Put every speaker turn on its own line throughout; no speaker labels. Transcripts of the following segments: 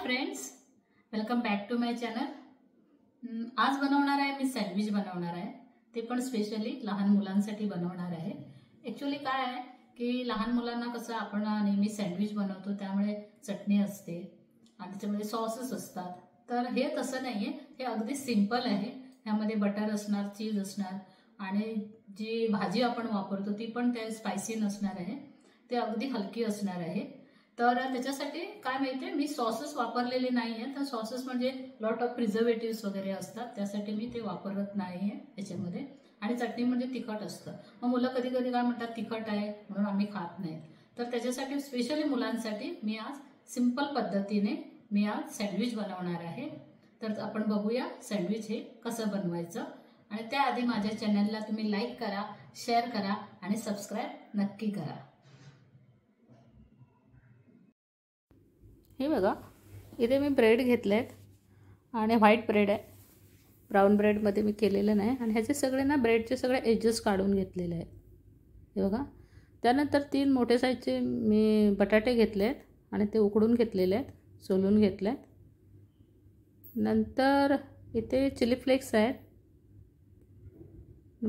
Friends, welcome back to my channel. आज बनवणार आहे मी सँडविच बनवणार आहे, ते पण स्पेशली लहान मुलांसाठी बनवणार आहे। ॲक्च्युअली काय आहे की लहान मुलांना कसं आपण नेहमी सँडविच बनवतो, त्यामुळे चटणी असते आणि त्याच्यामध्ये सॉसेस असतात। तर हे तसं नाही आहे, हे अगदी सिंपल आहे। ह्यामध्ये बटर असणार, चीज असणार आणि जी भाजी आपण वापरतो ती पण ते स्पायसी नसणार आहे, ते अगदी हलकी असणार आहे। तर त्याच्यासाठी काय माहितीये, मी सॉसेस वापरलेले नाहीये। तर सॉसेस म्हणजे लॉट ऑफ प्रिझर्वेटिव्स वगैरे असतात, त्यासाठी मी ते वापरत नाहीये त्याच्यामध्ये। आणि चटणी म्हणजे तिखट असतं, मग मुलं कधी कधी काय म्हणतात तिखट आहे म्हणून आम्ही खात नाही। तर त्याच्यासाठी स्पेशली मुलांसाठी मी आज सिंपल पद्धतीने मी आज सँडविच बनवणार आहे। तर आपण बघूया सँडविच हे कसं बनवायचं। आणि त्याआधी माझ्या चॅनलला तुम्ही लाईक करा, शेअर करा आणि सबस्क्राईब नक्की करा। हे बघा, इथे मी ब्रेड घेतलेत आणि व्हाईट ब्रेड आहे, ब्राऊन ब्रेडमध्ये मी केलेलं नाही। आणि ह्याचे सगळे ना ब्रेडचे सगळे एजेस काढून घेतलेले आहेत, हे बघा। त्यानंतर 3 मोठे साईजचे मी बटाटे घेतलेत आणि ते उकडून घेतलेले आहेत, सोलून घेतलेत। नंतर इथे चिली फ्लेक्स आहेत,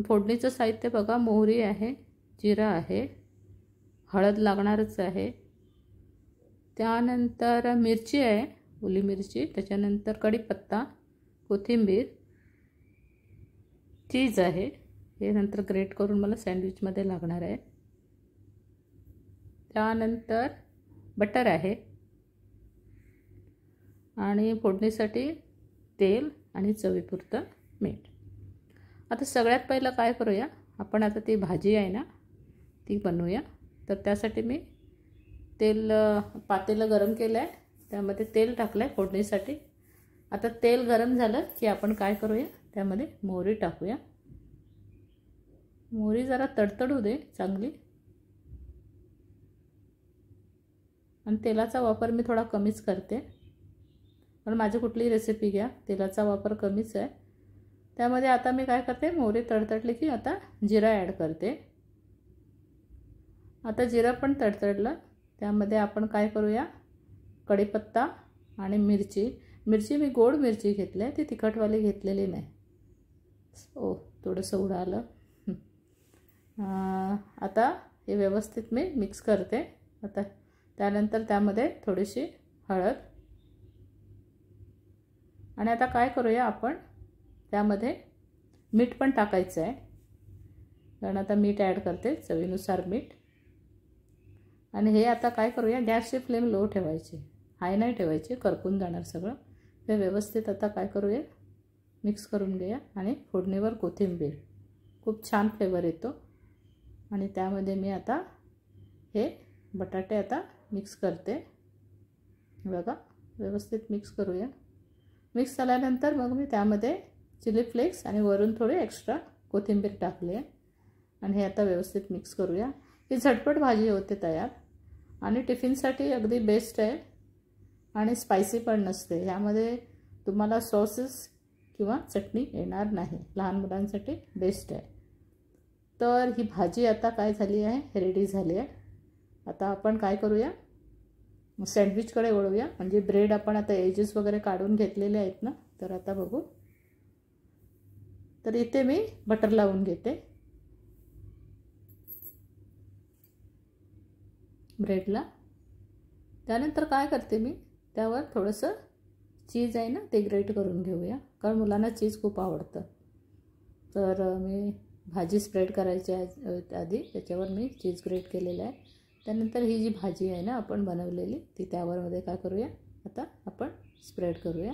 फोडणीचं साहित्य बघा, मोहरी आहे, जिरा आहे, हळद लागणारच आहे, त्यानंतर मिरची आहे, ओली मिरची, त्याच्यानंतर कढीपत्ता, कोथिंबीर, चीज आहे, हे नंतर ग्रेट करून मला सँडविचमध्ये लागणार आहे। त्यानंतर बटर आहे आणि फोडणीसाठी तेल आणि चवीपुरतं मीठ। आता सगळ्यात पहिलं काय करूया, आपण आता ती भाजी आहे ना ती बनवूया। तर त्यासाठी मी पातेलं गरम केलं आहे, त्यामध्ये तेल टाकलं आहे फोडणीसाठी। आता तेल गरम झालं की आपण काय करूया, त्यामध्ये मोहरी टाकूया। मोहरी जरा तडतडू दे चांगली, आणि तेलाचा वापर मी थोडा कमीच करते, पण माझी कुठलीही रेसिपी घ्या तेलाचा वापर कमीच आहे। त्यामध्ये आता मी काय करते, मोहरी तडतडली की आता जिरा ॲड करते। आता जिरा पण तडतडलं, त्यामध्ये आपण काय करूया, कढीपत्ता आणि मिरची मी गोड मिरची घेतली आहे, ती तिखटवाली घेतलेली नाही। थोडंसं उडालं। आता हे व्यवस्थित मी मिक्स करते। आता त्यानंतर त्यामध्ये थोडीशी हळद, आणि आता काय करूया, आपण त्यामध्ये मीठ पण टाकायचं आहे, कारण आता मीठ ॲड करते, चवीनुसार मीठ। आणि हे आता काय करूया, गॅसची फ्लेम लो ठेवायची, हाय नाही ठेवायची, करपून जाणार सगळं। हे व्यवस्थित आता काय करूया, मिक्स करून घेऊया। आणि फोडणीवर कोथिंबीर, खूप छान फ्लेवर येतो। आणि त्यामध्ये मी आता हे बटाटे आता मिक्स करते, बघा, व्यवस्थित मिक्स करूया। मिक्स झाल्यानंतर मग मी त्यामध्ये चिली फ्लेक्स आणि वरून थोडे एक्स्ट्रा कोथिंबीर टाकली आहे, आणि हे आता व्यवस्थित मिक्स करूया। ही झटपट भाजी होते तयार, आणि टिफिनसाठी अगदी बेस्ट आहे, आणि स्पायसी पण नसते। यामध्ये तुम्हाला सॉसेस किंवा चटणी येणार नाही, लहान मुलांसाठी बेस्ट आहे। तर ही भाजी आता काय झाली आहे, रेडी झाली आहे। आता आपण काय करूया, सँडविचकडे वळूया। म्हणजे ब्रेड आपण आता एजेस वगैरे काढून घेतलेले आहेत ना, तर आता बघू। तर इथे मी बटर लावून घेते ब्रेडला। त्यानंतर काय करते मी, त्यावर थोडंसं चीज आहे ना ते ग्रेट करून घेऊया, कारण मुलांना चीज खूप आवडतं। तर मी भाजी स्प्रेड करायच्या आधी त्याच्यावर मी चीज ग्रेट केलेलं आहे। त्यानंतर ही जी भाजी आहे ना आपण बनवलेली, ती त्यावरमध्ये काय करूया, आता आपण स्प्रेड करूया,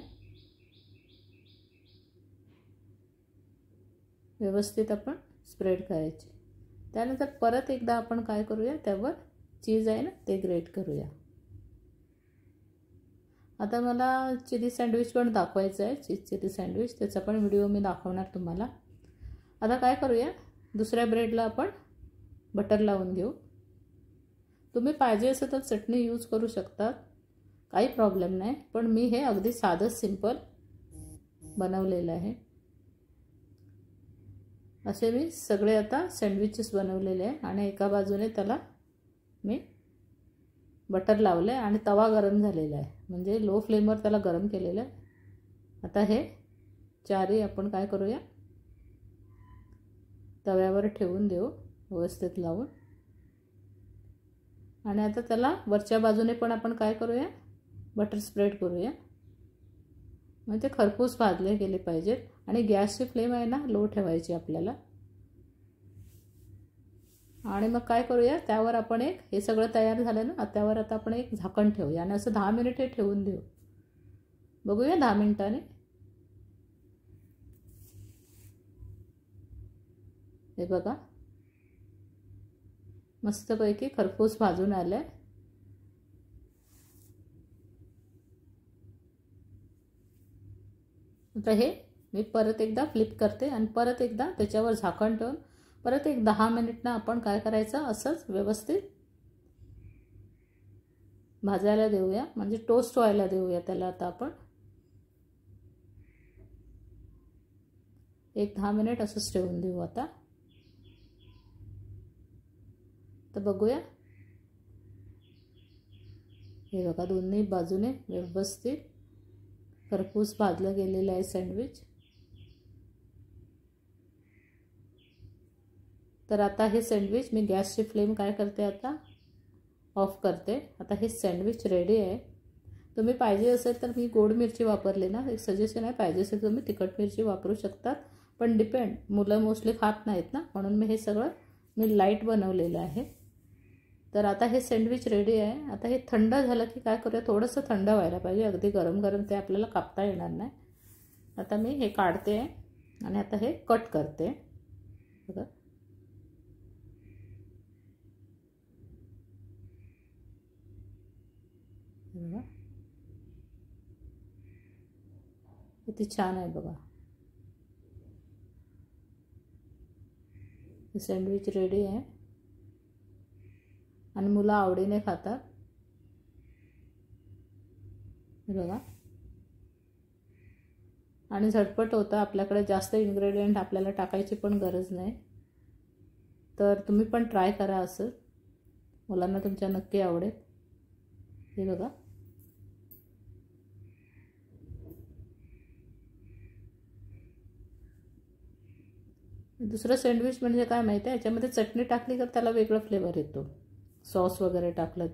व्यवस्थित आपण स्प्रेड करायची। त्यानंतर परत एकदा आपण काय करूया, त्यावर चीज आहे ना ते ग्रेट करूया। आता मला चिली सँडविच पण दाखवायचं आहे, चीज चिली सँडविच, त्याचा पण व्हिडिओ मी दाखवणार तुम्हाला। आता काय करूया, दुसऱ्या ब्रेडला आपण बटर लावून घेऊ। तुम्ही पाहिजे असेल तर चटणी यूज करू शकता, काही प्रॉब्लेम नाही, पण मी हे अगदी साधं सिंपल बनवलेलं आहे। असे मी सगळे आता सँडविचेस बनवलेले आहे, आणि एका बाजूने त्याला मी बटर लावलं आहे आणि तवा गरम झालेला आहे, म्हणजे लो फ्लेमवर त्याला गरम केलेलं आहे. आता हे चारही आपण काय करूया, तव्यावर ठेवून देऊ व्यवस्थित लावून. आणि आता त्याला वरच्या बाजूने पण आपण काय करूया, बटर स्प्रेड करूया, म्हणजे ते खरपूस भाजले गेले पाहिजेत. आणि गॅसची फ्लेम आहे ना लो ठेवायची आपल्याला. आणि मग काय करूया, त्यावर आपण एक, हे सगळं तयार झालं ना, त्यावर आता आपण एक झाकण ठेवूया आणि असं 10 मिनिटे ठेवून देऊ. बघूया 10 मिनिटांनी. हे बघा मस्तपैकी खरपूस भाजून आलंय. आता हे मी परत एकदा फ्लिप करते आणि परत एकदा त्याच्यावर झाकण ठेवून परत एक 10 मिनिटांना आपण काय करायचं, असंच व्यवस्थित भाजायला देऊया, म्हणजे टोस्ट व्हायला देऊया त्याला. आता आपण एक 10 मिनिट असंच ठेवून देऊ. आता तर बघूया, हे बघा दोन्ही बाजूने व्यवस्थित खरपूस भाजलं गेलेलं आहे सँडविच. तर आता हे सँडविच मी गॅसची फ्लेम काय करते, आता ऑफ करते. आता हे सँडविच रेडी आहे. तुम्ही पाहिजे असेल तर मी गोड मिरची वापरली ना, एक सजेशन आहे, पाहिजे असेल तुम्ही तिखट मिरची वापरू शकतात, पण डिपेंड, मुलं मोस्टली खात नाहीत ना, म्हणून मी हे सगळं लाईट बनवलेलं आहे. तर आता हे सँडविच रेडी आहे. आता हे थंड झालं की काय करूया, थोडंसं थंड व्हायला पाहिजे, अगदी गरम गरम ते आपल्याला कापता येणार नाही. आता मी हे काढते आणि आता हे कट करते. बघा बघा किती छान आहे बघा. हे सँडविच रेडी आहे आणि मुलं आवडीने खातात. बघा आणि झटपट होतं, आपल्याकडे जास्त इन्ग्रेडियंट आपल्याला टाकायची पण गरज नाही. तर तुम्ही पण ट्राय करा, असं मुलांना तुमच्या नक्की आवडेल. हे बघा दुसरं सँडविच म्हणजे काय माहिती आहे, याच्यामध्ये चटणी टाकली तर त्याला वेगळा फ्लेवर येतो, सॉस वगैरे टाकलं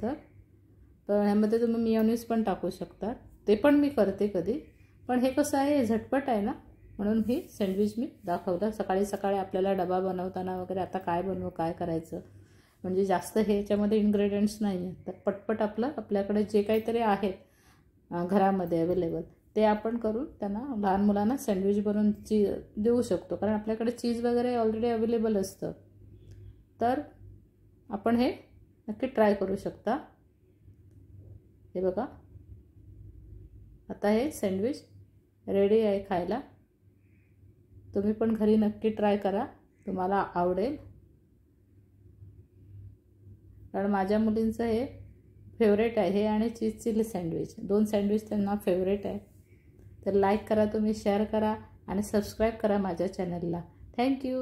तर ह्यामध्ये तुम्ही मेयोनीज पण टाकू शकता, ते पण मी करते कधी. पण हे कसं आहे, झटपट आहे ना, म्हणून हे सँडविच मी दाखवलं. सकाळी सकाळी आपल्याला डबा बनवताना वगैरे आता काय बनवू, काय करायचं, म्हणजे जास्त हे याच्यामध्ये इन्ग्रेडियंट्स नाही आहेत, तर पटपट आपल्याकडे जे काहीतरी आहेत घरामध्ये अवेलेबल ते आपण करून त्यांना, लहान मुलांना सँडविच बनवून देऊ शकतो, कारण आपल्याकडे चीज वगैरे ऑलरेडी अवेलेबल असतं. तर आपण हे नक्की ट्राय करू शकता. हे बघा आता हे सँडविच रेडी आहे खायला. तुम्ही पण घरी नक्की ट्राय करा, तुम्हाला आवडेल. कारण माझ्या मुलींचं हे फेवरेट आहे, हे आणि चीज चिली सँडविच, 2 सँडविच त्यांना फेवरेट आहे. तर लाईक करा, तुम्ही शेअर करा आणि सबस्क्राईब करा माझ्या चॅनलला. थँक्यू.